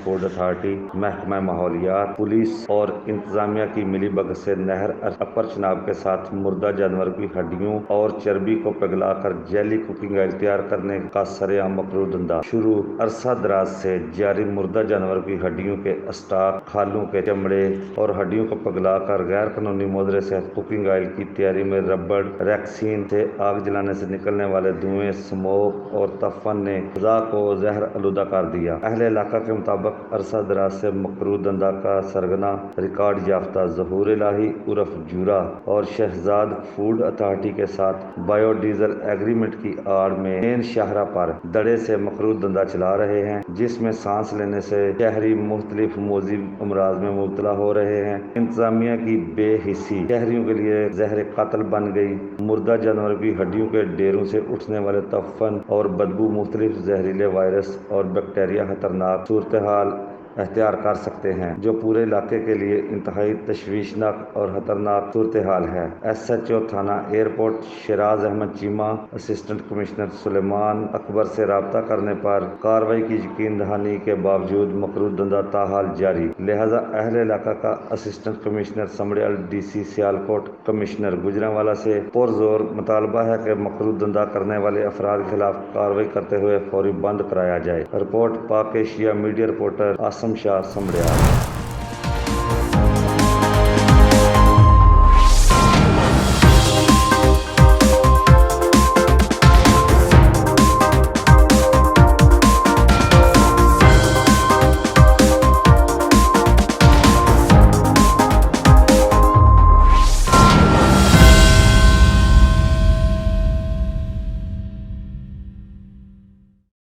Food authority, محکمہ ماحولیات، police اور انتظامیہ کی ملی بھگت سے نہر اپر چناب کے ساتھ مردہ جانور کی ہڈیوں اور چربی کو پگھلا کر جیلی کوکنگ آئل تیار کرنے کا سرعام مکروہ دھندا شروع۔ عرصہ دراز سے جاری مردہ جانور کی ہڈیوں کے اسٹاک، کھالوں کے چمڑے اور ہڈیوں کو پگھلا کر غیر قانونی مادرے سے کوکنگ آئل کی تیاری میں ربڑ، ریکسین سے آگ جلانے سے نکلنے والے دھوئیں، اسموک اور تعفن نے فضا کو زہر آلودہ کر دیا۔ اہل علاقہ کے مطابق عرصہ دراز سے مکروہ دھندا کا سرغنہ ریکارڈ یافتہ ظہور الہی عرف جورا اور شہزاد فوڈ اتھارٹی کے ساتھ بایو ڈیزل ایگریمنٹ کی آڑ میں مین شاہراہ پر دڑے سے مکروہ دھندا چلا رہے ہیں، جس میں سانس لینے سے شہری مختلف موذی امراض میں مبتلا ہو رہے ہیں۔ انتظامیہ کی بے حسی شہریوں کے لیے زہر قتل بن گئی۔ مردہ جانور کی ہڈیوں کے ڈھیروں سے اٹھنے والے تعفن اور بدبو مختلف زہریلے وائرس اور بیکٹیریا خطرناک صورتحال اختیار کر سکتے ہیں، جو پورے علاقے کے لیے انتہائی تشویشناک اور خطرناک صورتحال ہے۔ ایس ایچ او تھانہ airport Shiraz Ahmed Cheema assistant commissioner Suleman Akbar سے رابطہ کرنے پر کارروائی کی یقین دہانی کے باوجود مکروہ دھندا تاحال جاری، لہٰذا اہل علاقہ کا assistant commissioner Sambrial, D C Sialkot, commissioner Gujranwala سے پرزور مطالبہ ہے کہ مکروہ دھندا کرنے والے افراد کے خلاف کارروائی کرتے ہوئے فوری بند کرایا جائے۔ رپورٹ پاک ایشیا میڈیا رپورٹر عاصم شاہ، سمبھڑیال۔